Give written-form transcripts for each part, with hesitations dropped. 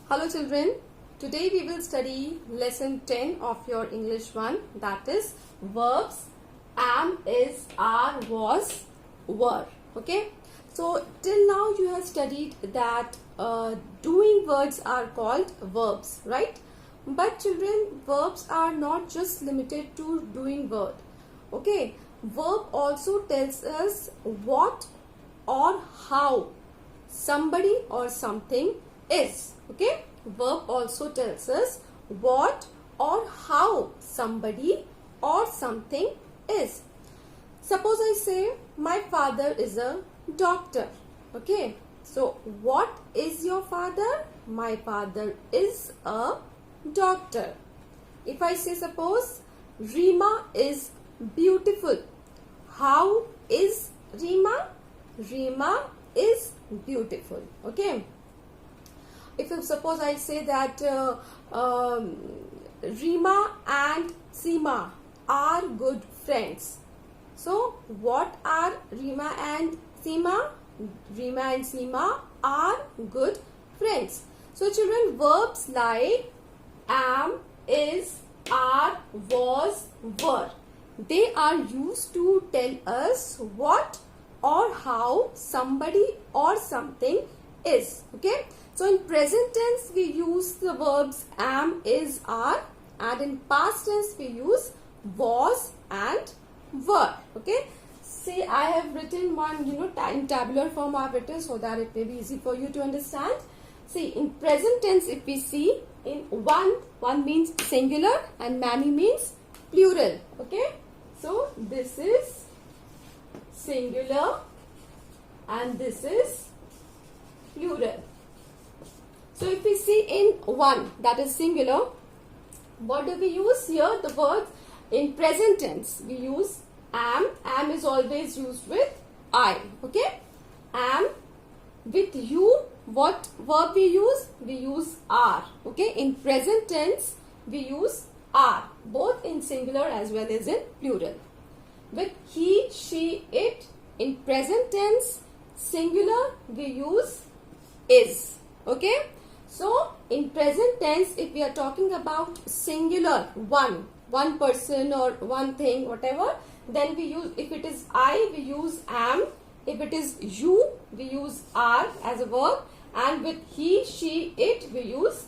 Hello children, today we will study lesson 10 of your English 1, that is verbs am, is, are, was, were. Okay, so till now you have studied that doing words are called verbs, right? But children, verbs are not just limited to doing word. Okay, verb also tells us what or how somebody or something is. Okay, verb also tells us what or how somebody or something is. Suppose I say my father is a doctor. Okay, so what is your father? My father is a doctor. If I say suppose Rima is beautiful, how is Rima? Rima is beautiful. Okay, if you suppose I say that Rima and Seema are good friends, so what are Rima and Seema? Rima and Seema are good friends. So children, verbs like am, is, are, was, were, they are used to tell us what or how somebody or something is. Okay, so in present tense we use the verbs am, is, are, and in past tense we use was and were. Okay, see, I have written one, in tabular form I have written so that it may be easy for you to understand. See, in present tense if we see, in one means singular and many means plural. Okay, so this is singular and this is plural. So if we see in one, that is singular, what do we use here? The words in present tense we use am. Am is always used with I. Okay, am. With you, what verb we use? We use are. Okay, in present tense we use are, both in singular as well as in plural. With he, she, it, in present tense singular we use is. Okay, so in present tense if we are talking about singular one person or one thing, whatever, then we use, if it is I we use am, if it is you we use are as a verb, and with he, she, it we use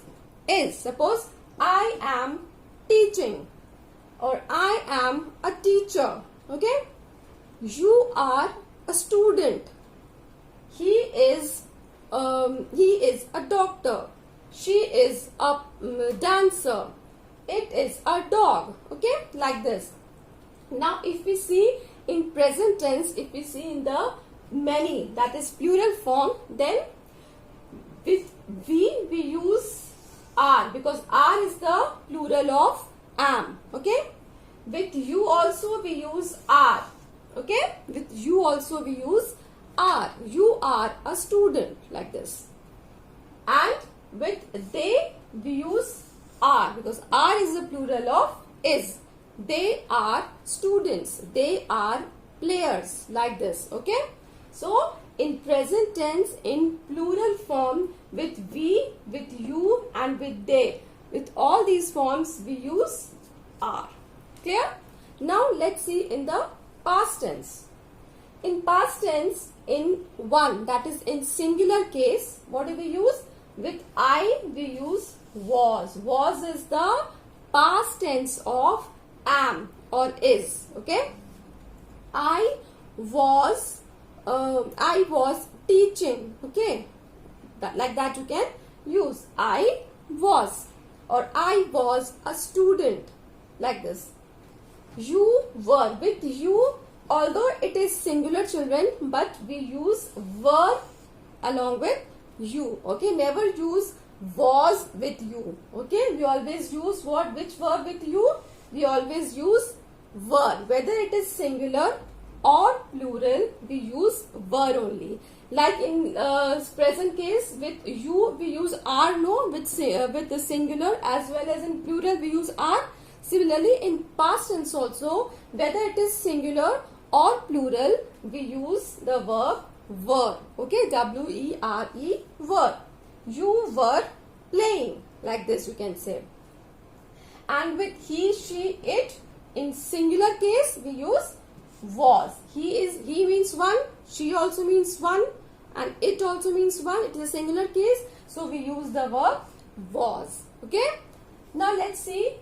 is. Suppose I am teaching or I am a teacher. Okay, you are a student, he is a doctor, she is a dancer, it is a dog. Okay, like this. Now if we see in present tense, if we see in the many, that is plural form, then with we use are, because are is the plural of am. Okay, with you also we use are. Okay, with you also we use are. You are a student, like this. And with they we use are, because are is the plural of is. They are students, they are players, like this. Okay, so in present tense in plural form, with we, with you and with they, with all these forms we use are. Clear? Now let's see in the past tense. In past tense, in one, that is in singular case, what do we use? With I we use was. Was is the past tense of am or is. Okay, I was teaching. Okay, like that you can use I was, or I was a student, like this. You were. With you, although it is singular children, but we use were along with you. Okay, never use was with you. Okay, we always use what? Which verb with you? We always use were. Whether it is singular or plural, we use were only. Like in present case, with you we use are, no, with the singular, as well as in plural we use are. Similarly in past tense also, whether it is singular or plural, we use the verb were. Okay, W-E-R-E, were. You were playing, like this you can say. And with he, she, it, in singular case we use was. He means one, she also means one, and it also means one. It is a singular case, so we use the verb was. Okay. Now let's see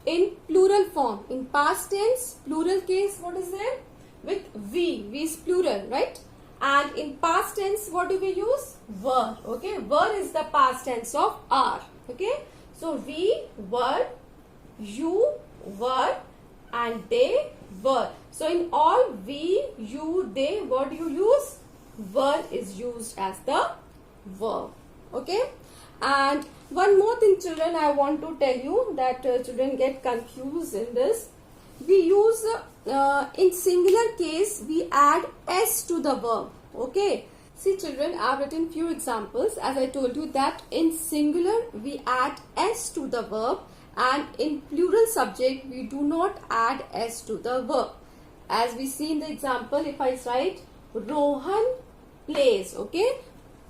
in plural form. In past tense, plural case, what is there? With we is plural, right? And in past tense, what do we use? Were. Okay. Were is the past tense of are. Okay. So we were, you were, and they were. So in all we, you, they, what do you use? Were is used as the verb. Okay. And one more thing, children, I want to tell you that children get confused in this. We use in singular case we add s to the verb. Okay. See, children, I have written few examples. As I told you that in singular we add s to the verb, and in plural subject we do not add s to the verb. As we see in the example, if I write Rohan plays. Okay.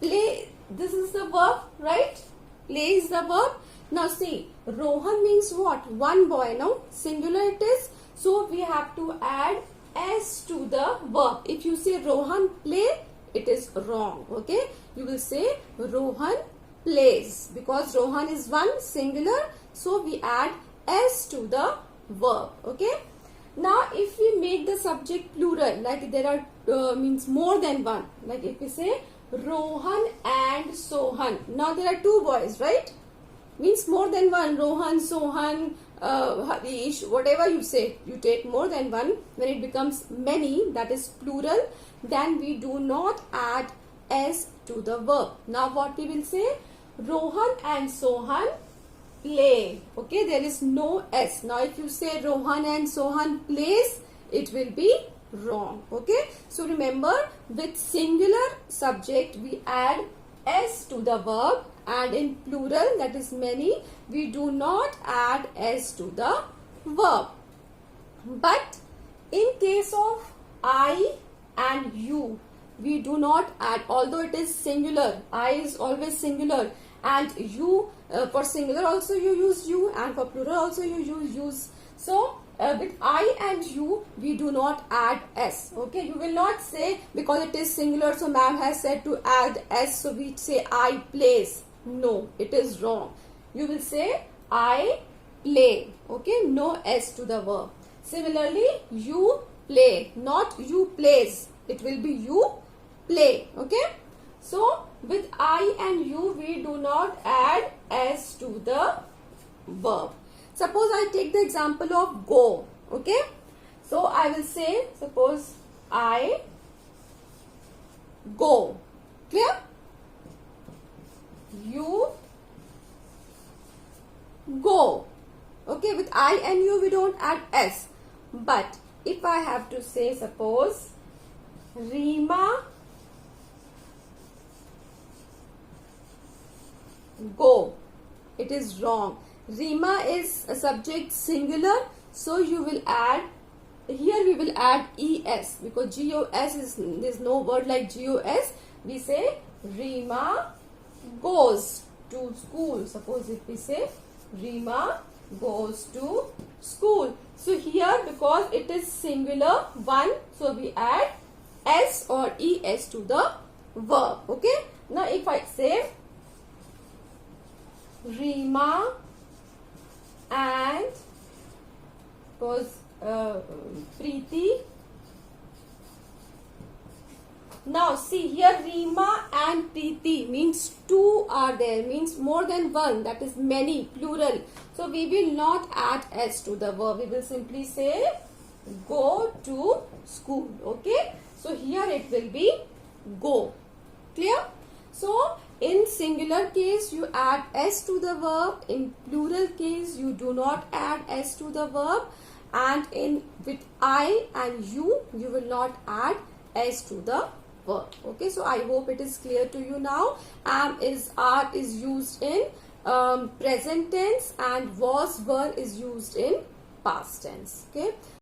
Play, this is the verb, right? Play is the verb. Now see, Rohan means what? One boy, no? Singular it is. So we have to add s to the verb. If you say Rohan play, it is wrong. Okay. You will say Rohan plays, because Rohan is one, singular. So we add s to the verb. Okay. Now if we make the subject plural, like there are means more than one. Like if we say Rohan and Sohan. Now there are two boys, right? Means more than one. Rohan, Sohan, Harish, whatever you say, you take more than one. When it becomes many, that is plural, then we do not add s to the verb. Now what we will say? Rohan and Sohan play. Okay, there is no s. Now if you say Rohan and Sohan plays, it will be wrong. Okay, so remember, with singular subject we add s to the verb, and in plural, that is many, we do not add s to the verb. But in case of I and you, we do not add, although it is singular. I is always singular, and you, for singular also you use you, and for plural also you use use. So with I and you, we do not add s. Okay, you will not say because it is singular, so ma'am has said to add s, so we say I plays. No, it is wrong. You will say I play. Okay, no s to the verb. Similarly, you play, not you plays. It will be you play. Okay, so with I and you, we do not add s to the verb. Suppose I take the example of go. Okay, so I will say, suppose I go. Clear? You go. Okay, with I and you we don't add s. But if I have to say, suppose Rima go, it is wrong. Rima is a subject singular, so you will add, here we will add es, because gos is, there is no word like gos. We say Rima goes to school. Suppose if we say Rima goes to school. So here, because it is singular one, so we add s or es to the verb. Okay. Now if I say Rima and was Preeti. Now see here, Rima and Preeti means two are there, means more than one, that is many, plural. So we will not add s to the verb. We will simply say go to school. Okay. So here it will be go. Clear? So in singular case you add s to the verb. In plural case you do not add s to the verb. And in with I and you will not add s to the verb. Okay, so I hope it is clear to you now. Are is used in present tense, and was, were is used in past tense. Okay.